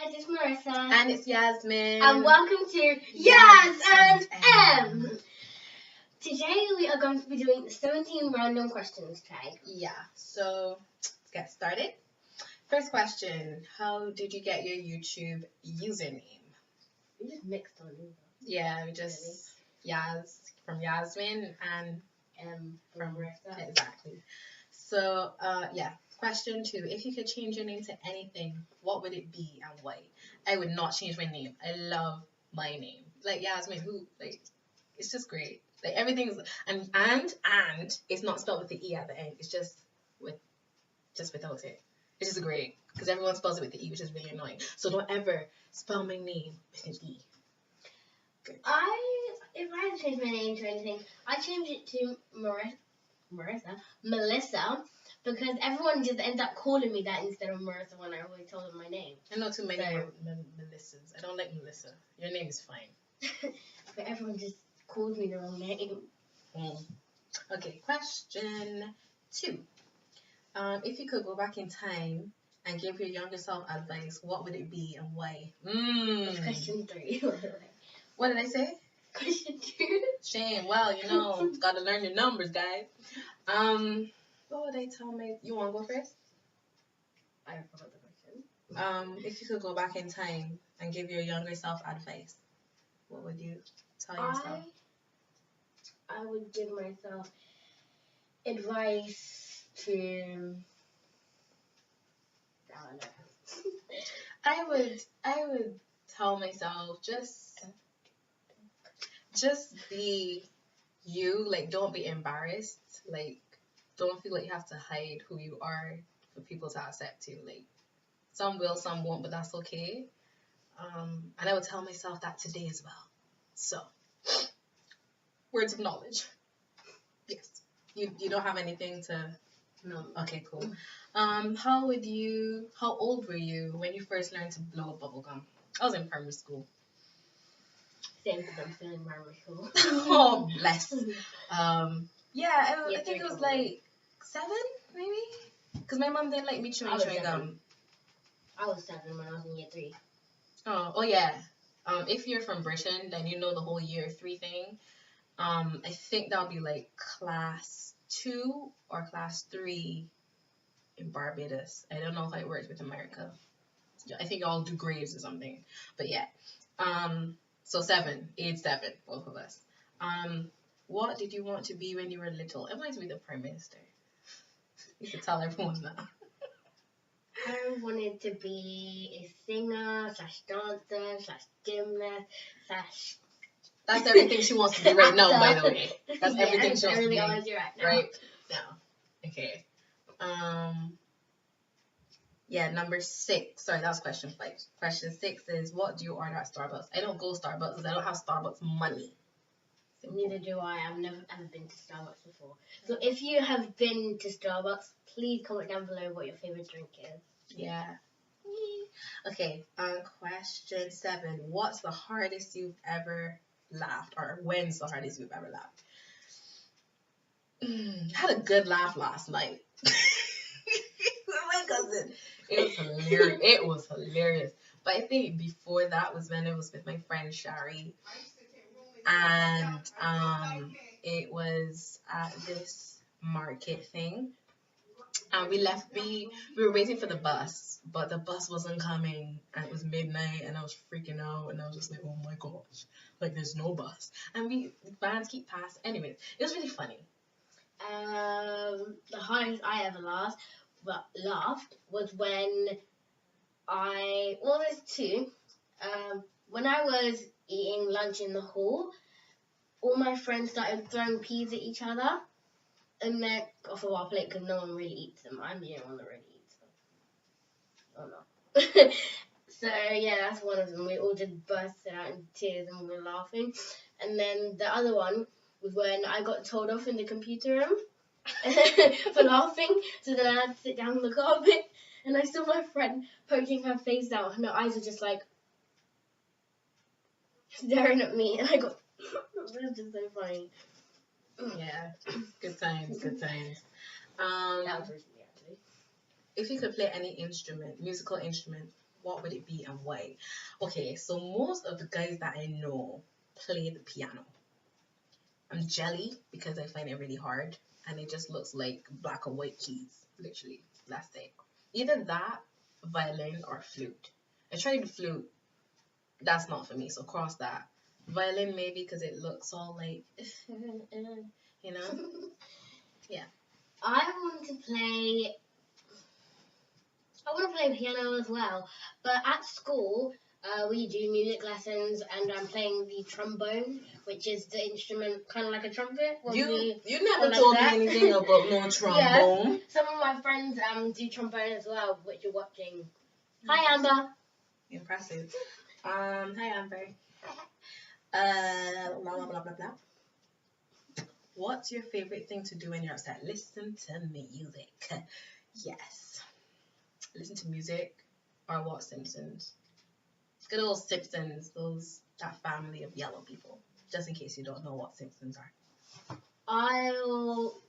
guys, it's Marissa. And it's Yasmin. And welcome to Yas&M. Today we are going to be doing the 17 random questions tag. Yeah, so let's get started. First question, how did you get your YouTube username? We just mixed on it. Yeah, we just Yas from Yasmin and M from Marissa. Exactly. So, question 2. If you could change your name to anything, what would it be and why? I would not change my name. I love my name. Like Yasmin, it's just great. Like everything's and it's not spelled with the E at the end. It's just without it. It's just great because everyone spells it with the E, which is really annoying. So don't ever spell my name with an E. Good. If I had to change my name to anything, I'd change it to Melissa, because everyone just ends up calling me that instead of Marissa when I always told them my name. I know too many Melissas. I don't like Melissa. Your name is fine. But everyone just calls me the wrong name. Okay, question 2. If you could go back in time and give your younger self advice, what would it be and why? That's question 3. What did I say? Question 2. Shame. Well, gotta learn your numbers, guys. What would I tell my? You want to go first? I forgot the question. If you could go back in time and give your younger self advice, what would you tell yourself? I would give myself advice to. I would tell myself just be you. Like, don't be embarrassed. Like, don't feel like you have to hide who you are for people to accept you. Like, some will, some won't, but that's okay. And I would tell myself that today as well. So, words of knowledge. Yes. You don't have anything to... No. Okay, cool. How old were you when you first learned to blow a bubble gum? I was in primary school. Same, because I'm still in primary school. Oh, bless. I think it was like 7, maybe? Because my mom didn't like me chewing gum. I was 7 when I was in year 3. Oh yeah. If you're from Britain, then you know the whole year 3 thing. I think that'll be like class 2 or class 3 in Barbados. I don't know how it works with America. Yeah, I think y'all do grades or something. But yeah. So 7, age 7, both of us. What did you want to be when you were little? I wanted to be the Prime Minister. You should tell everyone that. I wanted to be a singer, /dancer, /gymnast, That's everything she wants to be right now, by the way. That's everything she wants to be right now. Okay. Number 6. Sorry, that was question 5. Question 6 is, what do you order at Starbucks? I don't go Starbucks because I don't have Starbucks money. Simple. Neither do I. I've never ever been to Starbucks before. So if you have been to Starbucks, please comment down below what your favorite drink is. Yeah. Okay. Question 7. What's the hardest you've ever laughed, or when's the hardest you've ever laughed? I had a good laugh last night. My cousin. It was hilarious. But I think before that was when it was with my friend Shari. And it was at this market thing. And we were waiting for the bus, but the bus wasn't coming, and it was midnight, and I was freaking out, and I was just like, oh my gosh, like there's no bus. And the vans keep passing. Anyways, it was really funny. The hardest I ever laughed was when there's 2. When I was eating lunch in the hall, all my friends started throwing peas at each other, and then off of our plate because no one really eats them. I'm the only one that really eats them. Oh no. So yeah, that's one of them. We all just bursted out in tears and we were laughing. And then the other one was when I got told off in the computer room for laughing. So then I had to sit down on the carpet, and I saw my friend poking her face out, and her eyes were just like staring at me, and I got it was just so funny. Yeah, good times. That was recently, actually. If you could play any musical instrument, what would it be and why? Okay, so most of the guys that I know play the piano. I'm jelly because I find it really hard and it just looks like black and white keys, literally. That's it. Either that, violin, or flute. I tried the flute. That's not for me, so cross that. Violin maybe because it looks all like, you know? Yeah. I want to play. I want to play piano as well, but at school we do music lessons, and I'm playing the trombone, which is the instrument kind of like a trumpet. You never like told that. me anything about no trombone. Yeah, some of my friends do trombone as well, which you're watching. Hi, Amber. Impressive. Hi Amber. Blah blah blah blah blah. What's your favorite thing to do when you're outside? Listen to music. Yes. Listen to music or watch Simpsons. Good old Simpsons, that family of yellow people. Just in case you don't know what Simpsons are. I'll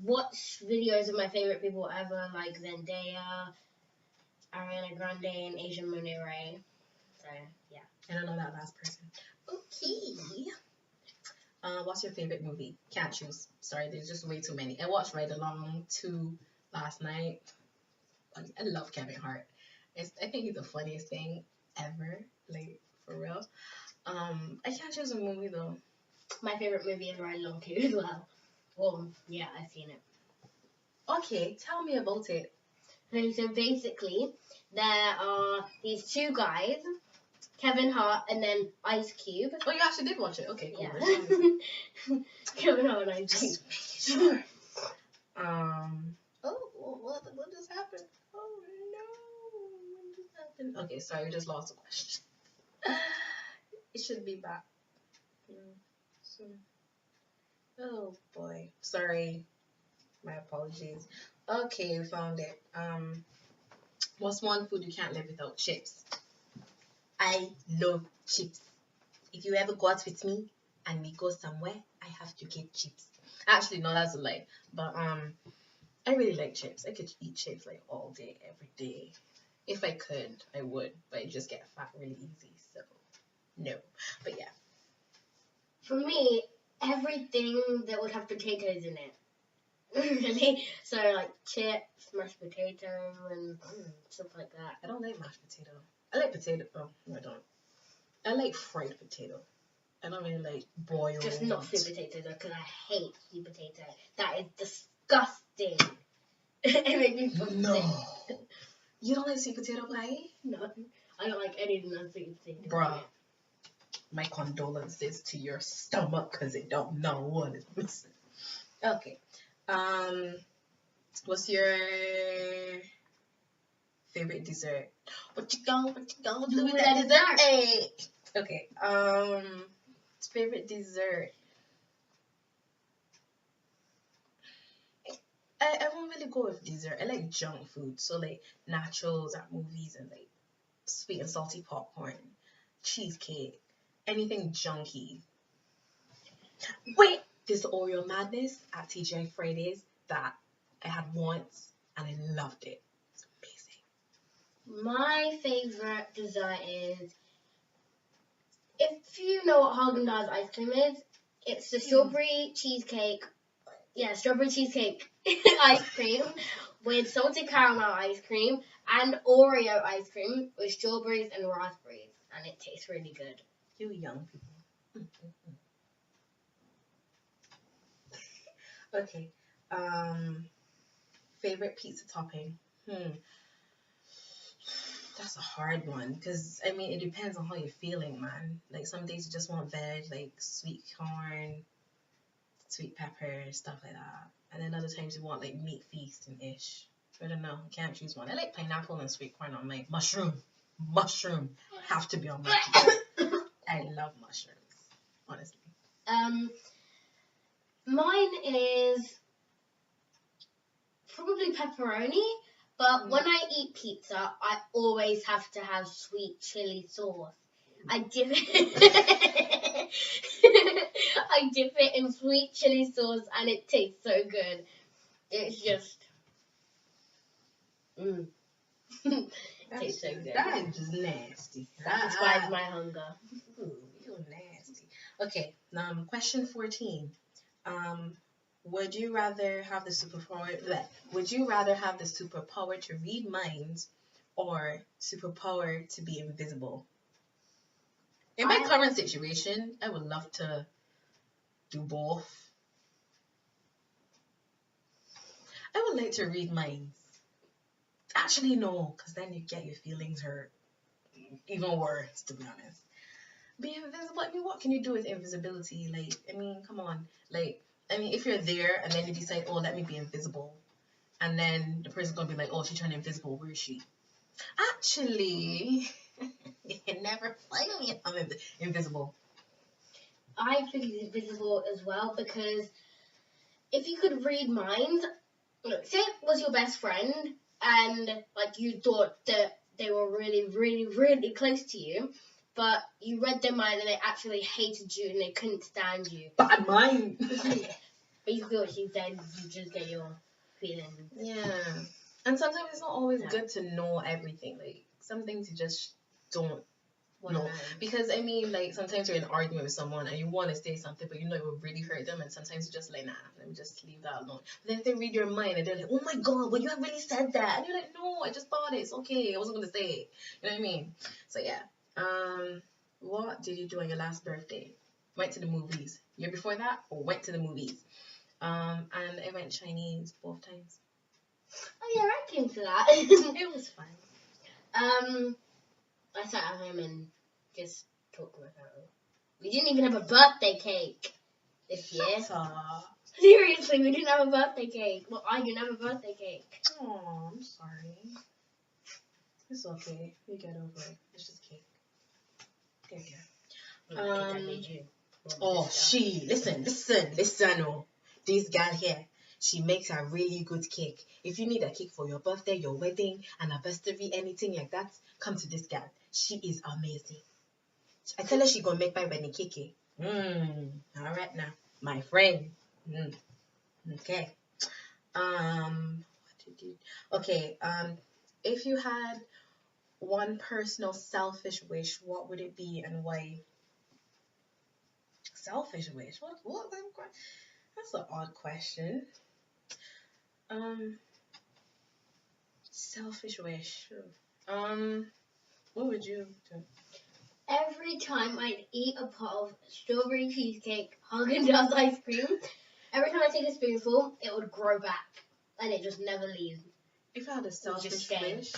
watch videos of my favorite people ever, like Zendaya, Ariana Grande, and Asian Monterey. So yeah. I don't know that last person. Okay. What's your favorite movie? Can't choose. Sorry, there's just way too many. I watched Ride Along 2 last night. I love Kevin Hart. I think he's the funniest thing ever. Like, for real. I can't choose a movie though. My favorite movie is Ride Along 2 as well. Well, yeah, I've seen it. Okay, tell me about it. So basically, there are these two guys, Kevin Hart and then Ice Cube. Oh, you actually did watch it? Okay, cool. Yeah. Kevin Hart and Ice Cube. Sure. Oh, what just happened? Oh no, what just happened? Okay, sorry, we just lost the question. It should be back. Oh boy, sorry. My apologies. Okay, we found it. What's one food you can't live without? Chips. I love chips. If you ever go out with me and we go somewhere, I have to get chips. Actually, no, that's a lie. But I really like chips. I could eat chips like all day, every day. If I could, I would, but I just get fat really easy. So no. But yeah. For me, everything that would have potatoes in it. Really? So like chips, mashed potato, and stuff like that. I don't like mashed potato. I like potato. Oh, no, I don't. I like fried potato. I don't really like boiled. Just not sweet potato though, because I hate sweet potato. That is disgusting. It makes me so No. sick. You don't like sweet potato pie? No, I don't like anything that's sweet potato. Bruh. My condolences to your stomach because it don't know what it's missing. Okay. What's your favorite dessert? What you gonna do with that dessert? Hey. Okay. Favorite dessert. I won't really go with dessert. I like junk food, so like nachos at movies and like sweet and salty popcorn, cheesecake, anything junky. Wait, this Oreo madness at TGI Fridays that I had once and I loved it. It's amazing. My favorite dessert is, if you know what Haagen-Dazs ice cream is, it's the strawberry cheesecake. Yeah, strawberry cheesecake ice cream with salted caramel ice cream and Oreo ice cream with strawberries and raspberries, and it tastes really good. You young people. Okay. Favorite pizza topping. That's a hard one because I mean it depends on how you're feeling, man. Like some days you just want veg, like sweet corn, sweet pepper, stuff like that. And then other times you want like meat feast and ish. I don't know. I can't choose one. I like pineapple and sweet corn on my mushroom. Mushroom have to be on my pizza. I love mushrooms, honestly. Mine is probably pepperoni, but when I eat pizza, I always have to have sweet chili sauce. I dip it. I dip it in sweet chili sauce, and it tastes so good. It's just, Tastes so good. That is just nasty. Satisfies my hunger. Ooh, you're nasty. Okay, question 14. Would you rather have the superpower? Would you rather have the superpower to read minds, or superpower to be invisible? In my current situation, I would love to do both. I would like to read minds. Actually, no, because then you get your feelings hurt. Even worse, to be honest. Be invisible. I mean, what can you do with invisibility? Like, I mean, come on. Like, I mean, if you're there and then you decide, oh, let me be invisible, and then the person's gonna be like, oh, she's turning invisible. Where is she? Actually, you can never find me if I'm invisible. I think it's invisible as well, because if you could read minds, look, say it was your best friend and like you thought that they were really, really, really close to you, but you read their mind and they actually hated you and they couldn't stand you. Bad mind. But you feel what she said, you just get your feelings. Yeah. And sometimes it's not always good to know everything. Like, some things you just don't know. Because, I mean, like, sometimes you're in an argument with someone and you want to say something, but you know it will really hurt them, and sometimes you're just like, nah, let me just leave that alone. But then if they read your mind and they're like, oh my god, well, you have really said that. And you're like, no, I just thought it's okay. I wasn't going to say it. You know what I mean? So, yeah. What did you do on your last birthday? Went to the movies. Year before that, or went to the movies? And I went Chinese both times. Oh yeah, I came to that. It was fun. I sat at home and just talked to my family. We didn't even have a birthday cake this year. Seriously, we didn't have a birthday cake. Well, I didn't have a birthday cake. Oh, I'm sorry. It's okay. We get over it. It's just cake. There you go. I made you. Oh, listen. Oh, this girl here, she makes a really good cake. If you need a cake for your birthday, your wedding, anniversary, anything like that, come to this girl. She is amazing. I tell her she gonna make my wedding cake. All right now, my friend. Okay. What did you? Okay. If you had one personal selfish wish, what would it be and why? Selfish wish? What? That's an odd question. Selfish wish. What would you do? Every time I'd eat a pot of strawberry cheesecake, Haagen-Dazs ice cream, every time I take a spoonful, it would grow back, and it just never leaves. If I had a selfish wish,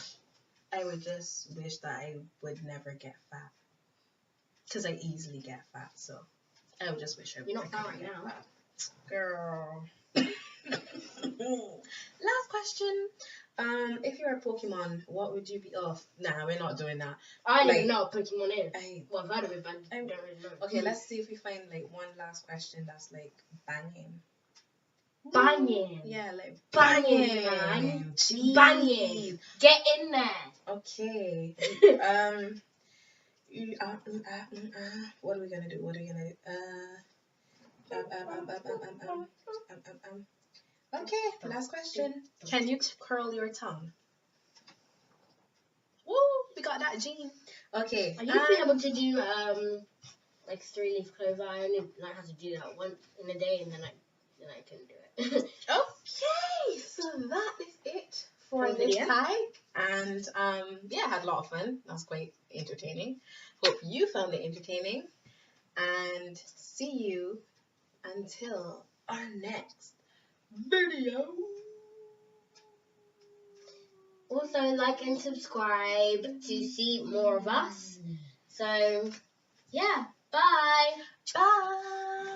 I would just wish that I would never get fat, because I easily get fat. So I would just wish I. You're not fat right now, fat. Girl. Last question. If you're a Pokemon, what would you be? Oh, nah, we're not doing that. I don't even know what Pokemon is. Well, I've heard of it, but I don't really know. Okay, let's see if we find like one last question that's like banging. Banging. Yeah, like banging, man. Banging. Get in there. Okay. What are we gonna do? Okay, last question. Can you curl your tongue? Woo, we got that gene. Okay. I used to be able to do like 3-leaf clover. I only learned how to do that once in a day, and then I couldn't do it. Okay, so that is it for this tag. And yeah, I had a lot of fun. That was quite entertaining. Hope you found it entertaining. And see you until our next video. Also, like and subscribe to see more of us. So, yeah, bye. Bye.